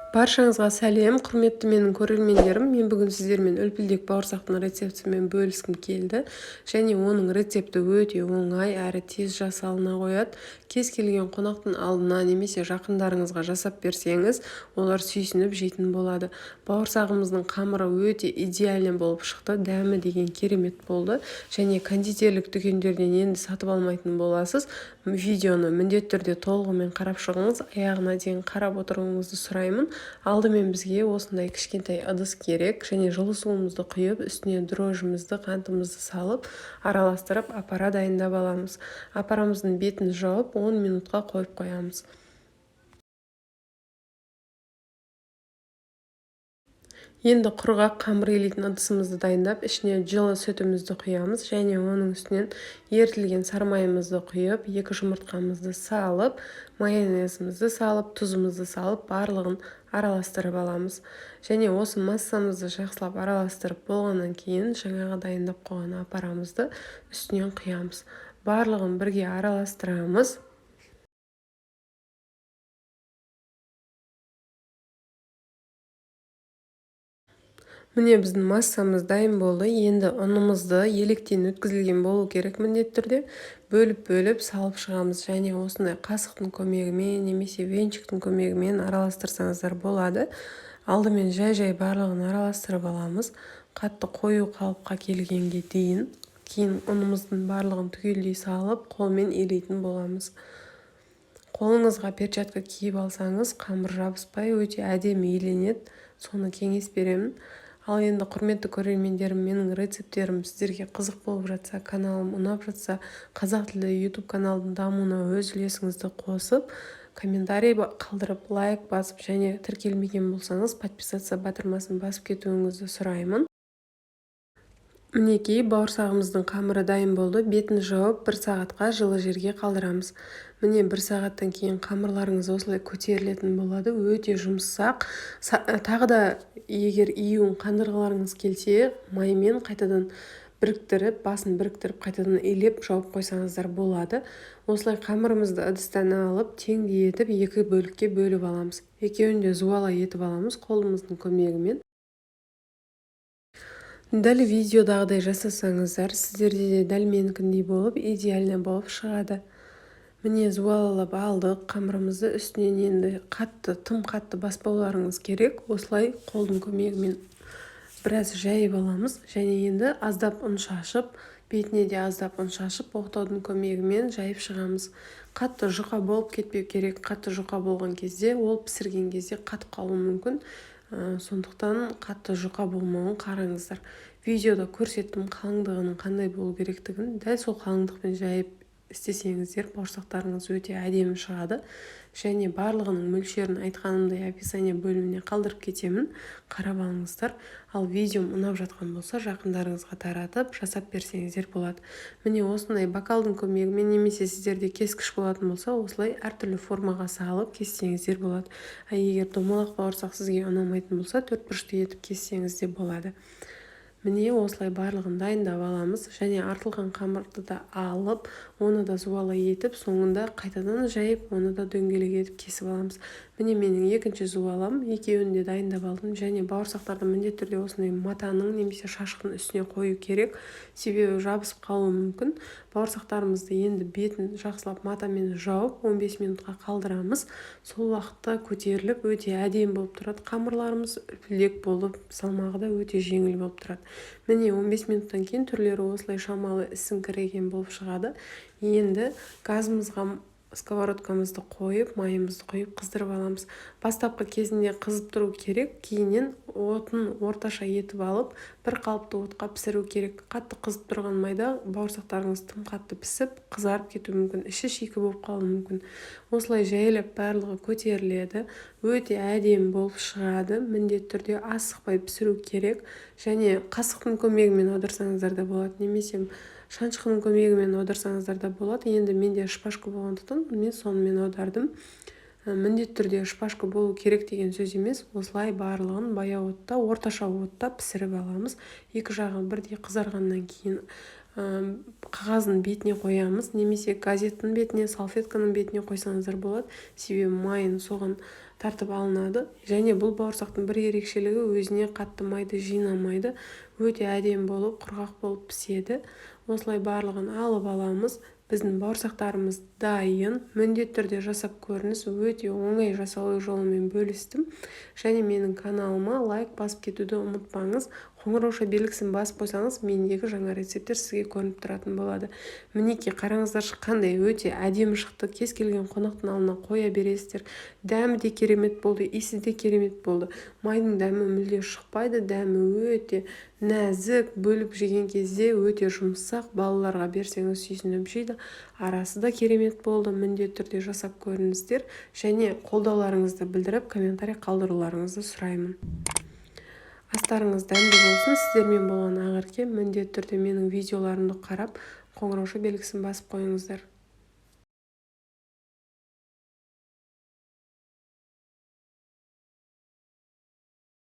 Баршаңызға сәлем, құрметті менің көрермендерім. Мен бүгін сіздермен үлпілдек бауырсақтың рецептімен бөліскім келді. Және оның рецепті өте оңай әрі тез жасалына қояды. Кез келген қонақтың алдына немесе жақындарыңызға жасап берсеңіз, олар сүйсініп жейтін болады. Бауырсағымыздың қамыры өте идеальный болып шықты. Дәмі деген керемет болды. Және кондитерлік дүкендерден енді сатып алмайтын боласыз. Видеоны міндетті түрде толығымен қарап шығыңыз, аяғына дейін қарап отыруыңызды сұраймын. Алдымен бізге осындай кішкентай ыдыс керек, және жылы суымызды құйып, үстіне дрожжымызды, қантымызды салып, араластырып апара дайындап аламыз. Апарамыздың бетін жауып 10 минутқа қойып қоямыз. Енді құрғақ қамыр илейтін ыдысымызды дайындап, ішіне жылы сүтімізді құямыз, және оның үстінен ерітілген сармайымызды құйып, 2 жұмыртқамызды салып, майонезімізді салып, тұзымызды салып, барлығын араластырып аламыз. Және осы массамызды жақсылап араластырып болғаннан кейін жаңағы дайындап қойған апарамызды үстінен құямыз. Барлығын бірге араластырамыз. Міне біздің массамыз дайын болды. Енді ұнымызды електен өткізілген болу керек міндетті түрде. Бөліп салып шығамыз, және осындай қасықтың көмегімен немесе венчиктің көмегімен араластырсаңыздар болады. Алдымен жай барлығын араластырып аламыз. Қатты қою қалыпқа келгенге дейін. Кейін ұнымыздың барлығын түгелдей салып, қолмен илейтін боламыз. Қолыңызға перчатка киіп алсаңыз, қамыр жабыспай өте әдемі иленеді. Соны кеңес беремін. Ал енді құрметті көрермендерім, менің рецептерім сіздерге қызық болып жатса, каналым ұнап жатса, қазақ тілді YouTube каналдың дамуына өз үлесіңізді қосып, комментарий қалдырып, лайк басып, және тіркелмеген болсаңыз, подписаться батырмасын басып кетуіңізді сұраймын. Мінекей бауырсағымыздың қамыры дайын болды. Бетін жауып 1 сағатқа жылы жерге қалдырамыз. Міне 1 сағаттан кейін қамырларыңыз осылай көтерілетін болады. Өте жұмсақ. Тағы да егер июн қандырғыларыңыз келсе, маймен қайтадан біріктіріп, басын біріктіріп, қайтадан илеп жауып қойсаңыздар болады. Осылай қамырымызды ыдыстан алып, теңдей етіп 2 бөлікке бөліп аламыз. Екеуін де зуала етіп аламыз қолымыздың көмегімен. Дәл видеодағыдай жасасаңыздар, сіздерде де дәл менікіндей болып, идеальный болып шығады. Міне зуалалап алдық қамырымызды, үстінен енді тым қатты баспауларыңыз керек. Осылай қолдың көмегімен біраз жайып аламыз, және енді аздап ұн шашып, бетіне де аздап ұн шашып, оқтаудың көмегімен жайып шығамыз. Қатты жұқа болып кетпеу керек. Қатты жұқа болған кезде, ол пісірген кезде қатып қалуы мүмкін. Сондықтан қатты жұқа болмауын қараңыздар. Видеода көрсеттім қалыңдығының қандай болу керектігін. Дәл сол қалыңдықпен жайып істесеңіздер, бауырсақтарыңыз өте әдемі шығады. Және барлығының мөлшерін айтқанымдай описание бөліміне қалдырып кетемін. Қарап алыңыздар. Ал видеом ұнап жатқан болса, жақындарыңызға таратып, жасап берсеңіздер болады. Міне осындай бокалдың көмегімен, немесе сіздерде кескіш болатын болса, осылай әртүрлі формаға салып кессеңіздер болады. Егер домалақ бауырсақ сізге ұнамайтын болса, 4 бұрышты етіп кессеңіз де болады. Міне осылай барлығын дайындап аламыз, және артылған қамырды да алып, оны да зуала етіп, соңында қайтадан жайып, оны да дөңгелек етіп кесіп аламыз. Міне менің екінші зуалам, екеуін де дайындап алдым, және бауырсақтарды міндетті түрде осындай матаның немесе шашықтың үстіне қою керек, себебі жабысып қалуы мүмкін. Бауырсақтарымызды енді бетін жақсылап матамен жауып 15 минутқа қалдырамыз. Сол уақытта көтеріліп өте әдемі болып тұрады. Қамырларымыз үлпілдек болып, салмағы да өте жеңіл болып тұрады. Міне 15 минуттан кейін түрлері осылай шамалы ісіңкіреген болып шығады. Енді газымызға сковородкамызды қойып, майымызды құйып қыздырып аламыз. Бастапқы кезінде қызып тұру керек, кейіннен отын орташа етіп алып, бір қалыпты отқа пісіру керек. Қатты қызып тұрған майда бауырсақтарыңыз тым қатты пісіп, қызарып кетуі мүмкін, іші шикі болып қалуы мүмкін. Осылай жайылып барлығы көтеріледі, өте әдемі болып шығады. Міндетті түрде асықпай пісіру керек, және қасықтың көмегімен одырсаңыздар да болады, немесе шанышқының көмегімен одырсаңыздар да болады. Енді менде шпажка болғандықтан мен сонымен одардым. Міндетті түрде шпажка болу керек деген сөз емес. Осылай барлығын баяу отта, орташа отта пісіріп аламыз. Екі жағы бірдей қызарғаннан кейін қағаздың бетіне қоямыз, немесе газеттің бетіне, салфетканың бетіне қойсаңыздар болады. Себебі майын соған тартып алынады. Және бұл бауырсақтың бір ерекшелігі өзіне қатты майды жинамайды. Өте әдемі болып, құрғақ болып піседі. Осылай барлығын алып аламыз. Біздің бауырсақтарымыз дайын. Міндетті түрде жасап көріңіз. Өте оңай жасалу жолымен бөлістім. Және менің каналыма лайк басып кетуді ұмытпаңыз. Қоңырауша белгісін басып қойсаңыз, мендегі жаңа рецепттер сізге көрініп тұратын болады. Мінекей, қараңыздаршы, қандай өте әдемі шықты. Кез келген қонақтың алдына қоя бересіздер. Дәмі де керемет болды, иісі де керемет болды. Майдың дәмі мүлде шықпайды, дәмі өте нәзік, бөліп жеген кезде өте жұмсақ, балаларға берсеңіз сүйсініп жейді. Арасы да керемет болды. Міндетті түрде жасап көріңіздер және қолдауларыңызды білдіріп, комментарий қалдыруларыңызды сұраймын. Астарыңыз дәмді болсын. Сіздермен болған Ақерке. Міндетті түрде менің видеоларымды қарап, қоңырауша белгісін басып қойыңыздар.